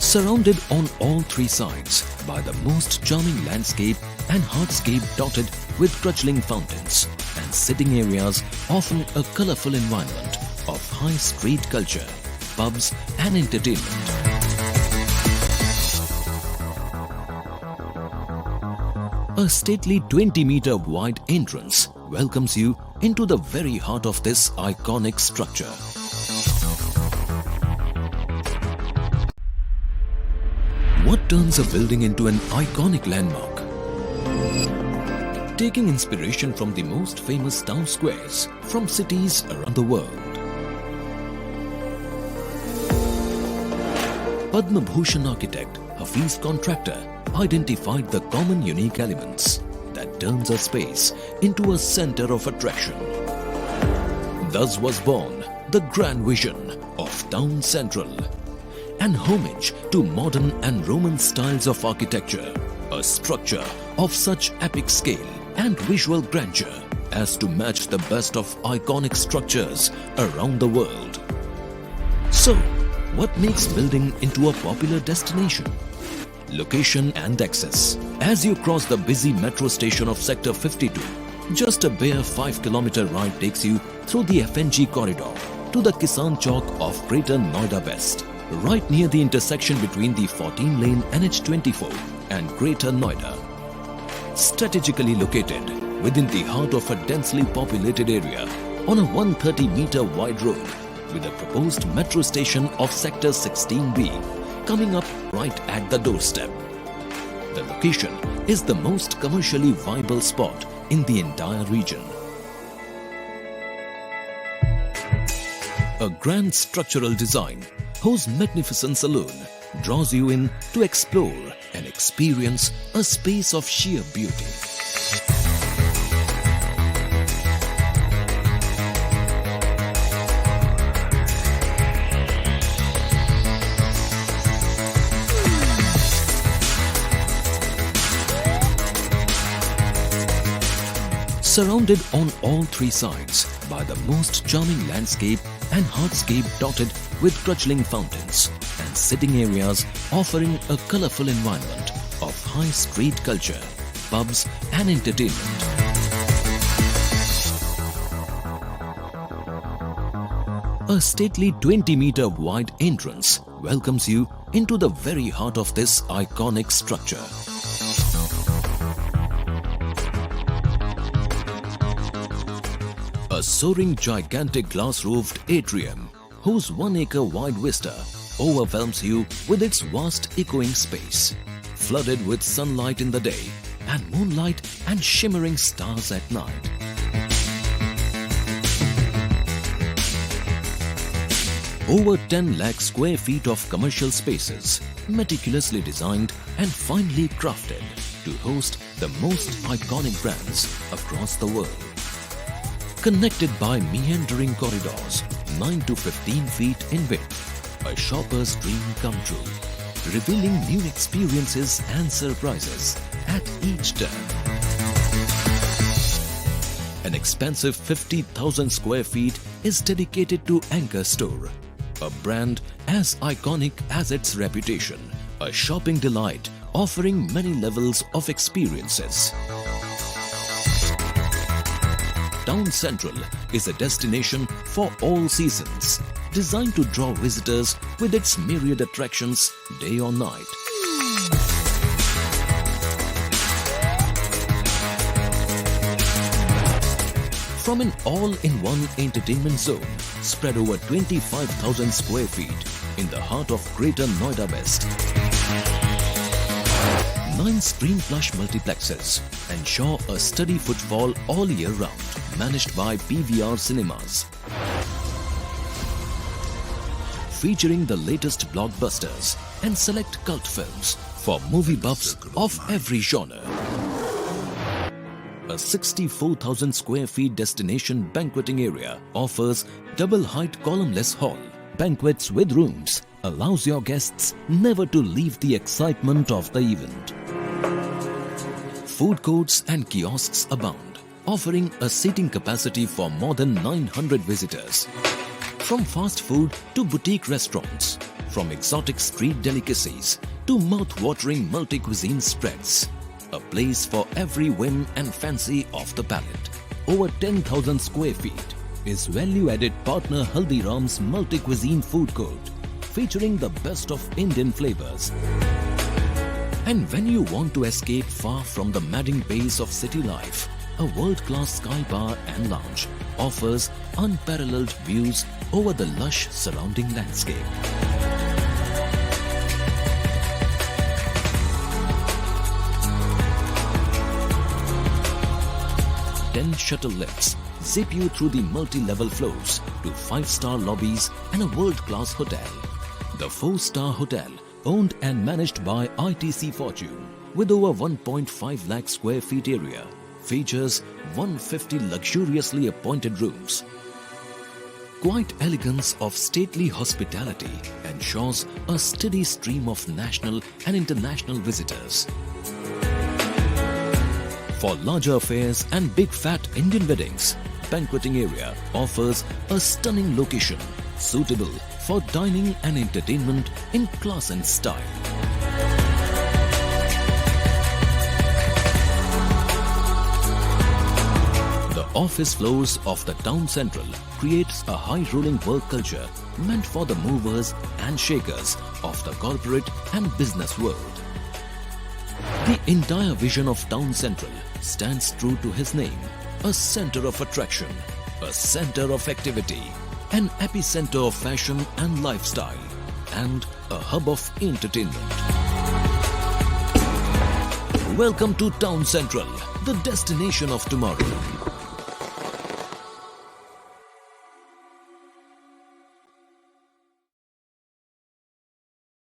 Surrounded on all three sides by the most charming landscape and hardscape dotted with crutchling fountains and sitting areas offering a colourful environment of high street culture, pubs and entertainment. A stately 20-meter wide entrance welcomes you into the very heart of this iconic structure. What turns a building into an iconic landmark? Taking inspiration from the most famous town squares from cities around the world. Padma Bhushan architect Hafeez Contractor identified the common unique elements that turns a space into a center of attraction. Thus was born the grand vision of Town Central, an homage to modern and Roman styles of architecture, a structure of such epic scale and visual grandeur as to match the best of iconic structures around the world. So, what makes building into a popular destination? Location and access. As you cross the busy metro station of Sector 52, just a bare 5-kilometer ride takes you through the FNG corridor to the Kisan Chowk of Greater Noida West, right near the intersection between the 14-lane NH24 and Greater Noida. Strategically located within the heart of a densely populated area on a 130-meter wide road with a proposed metro station of Sector 16B coming up right at the doorstep. The location is the most commercially viable spot in the entire region. A grand structural design whose magnificence alone draws you in to explore and experience a space of sheer beauty. Surrounded on all three sides by the most charming landscape and hardscape dotted with crutchling fountains and sitting areas offering a colourful environment of high street culture, pubs and entertainment. A stately 20-meter wide entrance welcomes you into the very heart of this iconic structure. A soaring gigantic glass-roofed atrium whose 1-acre wide vista overwhelms you with its vast echoing space, flooded with sunlight in the day and moonlight and shimmering stars at night. Over 10 lakh square feet of commercial spaces, meticulously designed and finely crafted to host the most iconic brands across the world. Connected by meandering corridors 9 to 15 feet in width, a shopper's dream come true, revealing new experiences and surprises at each turn. An expansive 50,000 square feet is dedicated to Anchor Store, a brand as iconic as its reputation, a shopping delight offering many levels of experiences. Town Central is a destination for all seasons, designed to draw visitors with its myriad attractions day or night. From an all-in-one entertainment zone spread over 25,000 square feet in the heart of Greater Noida West, 9 Screen Multiplexes ensure a steady footfall all year round, managed by PVR Cinemas. Featuring the latest blockbusters and select cult films for movie buffs of every genre. A 64,000 square feet destination banqueting area offers double-height columnless hall. Banquets with rooms allows your guests never to leave the excitement of the event. Food courts and kiosks abound, offering a seating capacity for more than 900 visitors. From fast food to boutique restaurants, From exotic street delicacies to mouth-watering multi-cuisine spreads. A place for every whim and fancy of the palate. Over 10,000 square feet is value-added partner Halidram's multi-cuisine food court, featuring the best of Indian flavors. And when you want to escape far from the madding pace of city life, a world-class sky bar and lounge offers unparalleled views over the lush surrounding landscape. 10 shuttle lifts zip you through the multi-level floors to 5-star lobbies and a world-class hotel. The 4-star hotel, owned and managed by ITC Fortune, with over 1.5 lakh square feet area, features 150 luxuriously appointed rooms. Quiet elegance of stately hospitality ensures a steady stream of national and international visitors. For larger affairs and big fat Indian weddings, banqueting area offers a stunning location suitable for dining and entertainment in class and style. The office floors of the Town Central creates a high-rolling work culture meant for the movers and shakers of the corporate and business world. The entire vision of Town Central stands true to his name, a center of attraction, a center of activity, an epicenter of fashion and lifestyle, and a hub of entertainment. Welcome to Town Central, the destination of tomorrow.